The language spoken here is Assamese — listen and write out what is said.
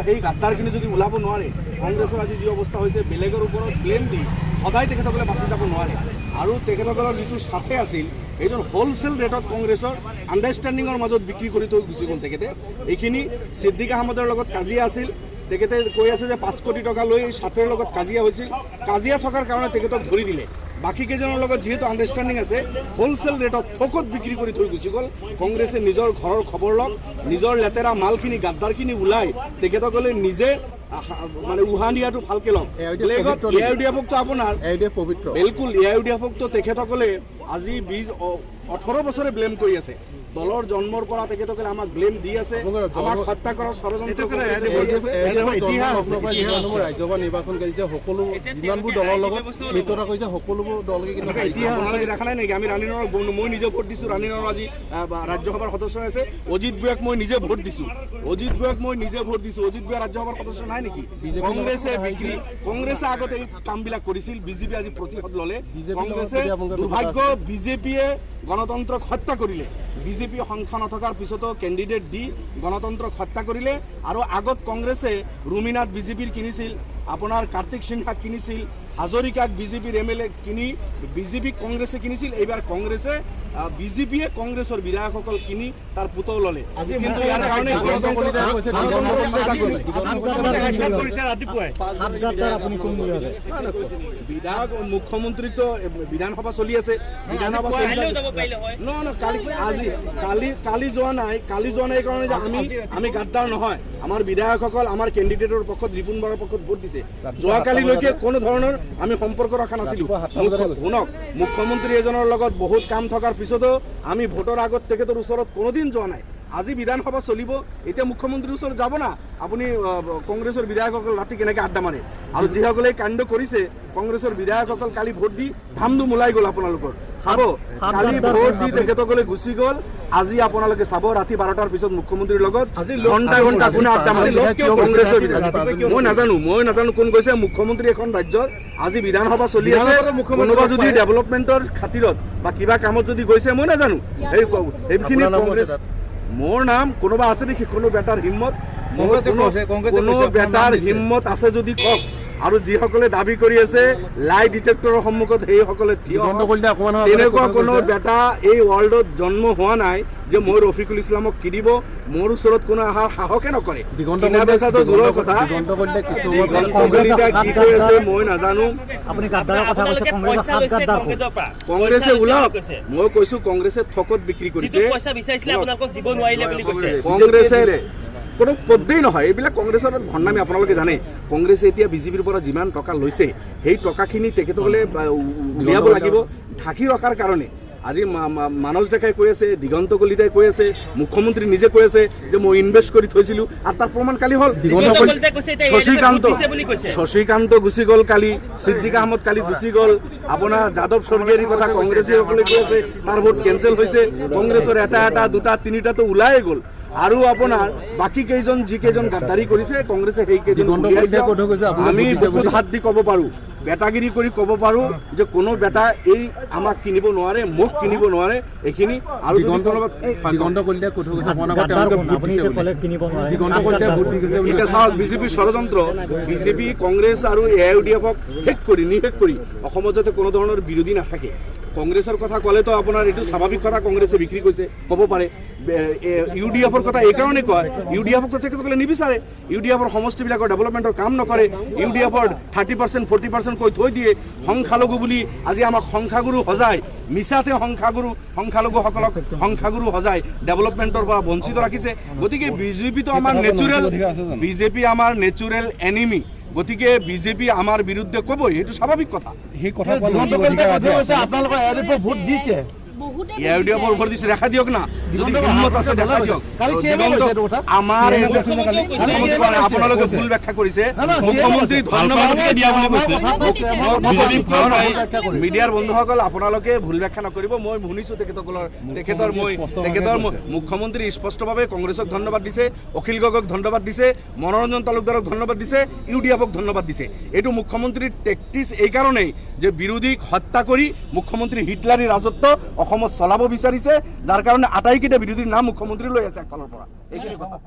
সেই গাদ্দাৰখিনি যদি ওলাব নোৱাৰে, কংগ্ৰেছৰ আজি যি অৱস্থা হৈছে বেলেগৰ ওপৰত ব্লেম দি সদায় তেখেতসকলে বাচি যাব নোৱাৰে। আৰু তেখেতসকলৰ যিটো সাথে আছিল এইজন হোলচেল ৰেটত কংগ্ৰেছৰ আণ্ডাৰষ্টেণ্ডিঙৰ মাজত বিক্ৰী কৰি থৈ গুচি গ'ল তেখেতে। এইখিনি ছিদ্দিক আহমেদৰ লগত কাজিয়া আছিল, তেখেতে কৈ আছে যে 5 কোটি টকা লৈ সাথেৰ লগত কাজিয়া হৈছিল, কাজিয়া থকাৰ কাৰণে তেখেতক ধৰি দিলে। বাকী কেইজনৰ লগত যিহেতু আণ্ডাৰষ্টেণ্ডিং আছে, হোলচেল ৰেটত থোকত বিক্ৰী কৰি থৈ গুচি গ'ল। কংগ্ৰেছে নিজৰ ঘৰৰ খবৰ লওক, নিজৰ লেতেৰা মালখিনি গাদ্দাৰখিনি ওলাই তেখেতসকলে নিজে মানে উহা দিয়াটো ভালকে লওক। এআইইউডিএফকটো আপোনাৰ পবিত্ৰ বিলকুল এআইইউডিএফকটো তেখেতসকলে আজি 18 বছৰে ব্লেম কৰি আছে। দলৰ জন্মৰ পৰা তেখেতসকলে আমাক ব্লেম দি আছে, আমাক হত্যা কৰাৰ ষড়যন্ত্ৰ কৰি আছে। ৰাজ্যসভা নিৰ্বাচন কৰিছে, সকলো যিমানবোৰ দলৰ লগত মিত্ৰতা কৰিছে সকলোবোৰ দলকে কিন্তু আপোনালোকে দেখা নাই নেকি? আমি ৰাণীনগৰক মই নিজে ভোট দিছোঁ। ৰাণীনগৰ আজি ৰাজ্যসভাৰ সদস্য আছে। অজিত বুঢ়াক মই নিজে ভোট দিছোঁ। অজিত বুঢ়া ৰাজ্যসভাৰ সদস্য নাই নেকি? কংগ্ৰেছে আগতে এই কামবিলাক কৰিছিল, বিজেপি আজি প্ৰতিশোধ ল'লে। কংগ্ৰেছে দুৰ্ভাগ্য, বিজেপিয়ে গণতন্ত্ৰক হত্যা কৰিলে। বিজেপি সংখ্যা নথকাৰ পিছতো কেণ্ডিডেট দি গণতন্ত্ৰক হত্যা কৰিলে। আৰু আগত কংগ্ৰেছে ৰুমিনাথ বিজেপিৰ কিনিছিল, আপোনাৰ কাৰ্তিক সিনহাক কিনিছিল, হাজৰিকাক বিজেপিৰ MLA কিনি বিজেপিক কংগ্ৰেছে কিনিছিল। এইবাৰ কংগ্ৰেছে বিজেপিয়ে কংগ্ৰেছৰ বিধায়কসকল কিনি তাৰ পুতৌ ল'লে। কিন্তু ইয়াৰ কাৰণে বিধায়ক মুখ্যমন্ত্ৰীতো বিধানসভা চলি আছে, কালি যোৱা নাই কাৰণে যে আমি গাদ্দাৰ নহয়। আমাৰ বিধায়কসকল আমাৰ কেণ্ডিডেটৰ পক্ষত ৰিপুণ বৰাৰ পক্ষত ভোট দিছে। যোৱাকালিলৈকে কোনো ধৰণৰ আমি সম্পৰ্ক ৰখা নাছিলোঁ। শুনক, মুখ্যমন্ত্ৰী এজনৰ লগত বহুত কাম থকাৰ পিছতো আমি ভোটৰ আগত তেখেতৰ ওচৰত কোনোদিন যোৱা নাই। আজি বিধানসভা চলিব, এতিয়া মুখ্যমন্ত্ৰীৰ ওচৰত যাব না। আপুনি কংগ্ৰেছৰ বিধায়কসকল ৰাতি কেনেকৈ আড্ডা মাৰে, আৰু যিসকলে কাণ্ড কৰিছে কংগ্ৰেছৰ বিধায়কসকল কালি ভোট দি ধামধুম ওলাই গ'ল। আপোনালোকৰ চাব, কালি ভোট দি তেখেতসকলে গুচি গ'ল। আজি আপোনালোকে চাব, ৰাতি 12টাৰ পিছত মুখ্যমন্ত্ৰীৰ লগত ঘণ্টা কোনে আড্ডা মাৰে কংগ্ৰেছৰ বিধায়ক। মই নাজানো কোন গৈছে। মুখ্যমন্ত্ৰী এখন ৰাজ্যৰ আজি বিধানসভা চলি আছে, কোনোবা যদি ডেভেলপমেণ্টৰ খাতিৰত বা কিবা কামত যদি গৈছে মই নাজানো। সেইখিনি কংগ্ৰেছ মোৰ নাম কোনোবা আছে নেকি? কোনো বেটাৰ হিম্মত, কোনো বেটাৰ হিম্মত আছে যদি কওক। আৰু যিসকলে দাবী কৰি আছে লাই ডিটেক্টৰৰ সন্মুখত সেইসকলে তেনেকুৱা কোনো বেটা এই ৱৰ্ল্ডত জন্ম হোৱা নাই যে মই ৰফিকুল ইছলামক কিনিব। মোৰ ওচৰত কোনো অহাৰ সাহসে নকৰে। দূৰৰ কথা, কি কৈ আছে মই নাজানো। কংগ্ৰেছে ওলাওক, মই কৈছো কংগ্ৰেছে থকত বিক্ৰী কৰিছে। কংগ্ৰেছে কোনো পদেই নহয়, এইবিলাক কংগ্ৰেছৰ ভণ্ডামি। আপোনালোকে জানে কংগ্ৰেছে এতিয়া বিজেপিৰ পৰা যিমান টকা লৈছে সেই টকাখিনি তেখেতসকলে উলিয়াব লাগিব ঢাকি ৰখাৰ কাৰণে। আজি মানস ডেকাই কৈ আছে, দিগন্ত কলিতাই কৈ আছে, মুখ্যমন্ত্ৰী নিজে কৈ আছে যে মই ইনভেষ্ট কৰি থৈছিলোঁ, আৰু তাৰ প্ৰমাণ কালি হ'ল। শশীকান্ত গুচি গ'ল কালি, ছিদ্দিক আহমেদ কালি গুচি গ'ল। আপোনাৰ যাদৱ স্বৰ্গীয়াৰীৰ কথা কংগ্ৰেছীসকলে কৈ আছে তাৰ ভোট কেঞ্চেল হৈছে। কংগ্ৰেছৰ এটা দুটা তিনিটাতো ওলাই গ'ল। আৰু আপোনাৰ বাকী কেইজন যিকেইজন গাদ্দাৰী কৰিছে কংগ্ৰেছে সেইকেইজন আমি বুকুত হাত দি ক'ব পাৰোঁ, বেটাগিৰি কৰি ক'ব পাৰোঁ যে কোনো বেটা এই আমাক কিনিব নোৱাৰে, মোক কিনিব নোৱাৰে। এইখিনি আৰু এতিয়া চাওক, বিজেপিৰ ষড়যন্ত্ৰ, বিজেপি কংগ্ৰেছ আৰু এআইইউডিএফক নিশেষ কৰি অসমত যাতে কোনো ধৰণৰ বিৰোধী নাথাকে। কংগ্ৰেছৰ কথা ক'লেতো আপোনাৰ এইটো স্বাভাৱিক কথা, কংগ্ৰেছে বিক্ৰী কৰিছে ক'ব পাৰে। ইউডিএফৰ কথা এইকাৰণে কয়, ইউডিএফক তেখেতসকলে নিবিচাৰে। ইউডিএফৰ সমষ্টিবিলাকৰ ডেভেলপমেণ্টৰ কাম নকৰে। ইউডিএফৰ 30% 40% কৈ থৈ দিয়ে। সংখ্যালঘু বুলি আজি আমাক সংখ্যাগুৰু সজাই, মিছাতে সংখ্যালঘুসকলক সংখ্যাগুৰু সজাই ডেভেলপমেণ্টৰ পৰা বঞ্চিত ৰাখিছে। গতিকে বিজেপিটো আমাৰ নেচুৰেল এনিমি। গতিকে বিজেপি আমাৰ বিৰুদ্ধে ক'বই, এইটো স্বাভাৱিক কথা। সেই কথা আপোনালোকৰ ভোট দিছে, এআইইউডিএফৰ ভোট দিছে, দেখা দিয়ক না, যদি হিম্মত আছে দেখা দিয়ক। আমাৰ আপোনালোকে ভুল ব্যাখ্যা কৰিছে। মুখ্যমন্ত্ৰী ধন্যবাদ দিয়া বুলি কৈছে। মিডিয়াৰ বন্ধুসকল আপোনালোকে ভুল ব্যাখ্যা নকৰিব। মই শুনিছোঁ তেখেতৰ মুখ্যমন্ত্ৰী স্পষ্টভাৱে কংগ্ৰেছক ধন্যবাদ দিছে, অখিল গগৈক ধন্যবাদ দিছে, মনোৰঞ্জন তালুকদাৰক ধন্যবাদ দিছে, ইউডিএফক ধন্যবাদ দিছে। এইটো মুখ্যমন্ত্ৰীৰ টেকটিক্স এইকাৰণেই যে বিৰোধীক হত্যা কৰি মুখ্যমন্ত্ৰী হিটলাৰী ৰাজত্ব অসমত চলাব বিচাৰিছে, যাৰ কাৰণে আটাইকেইটা বিৰোধীৰ নাম মুখ্যমন্ত্ৰী লৈ আছে একফালৰ পৰা। এইখিনি কথা।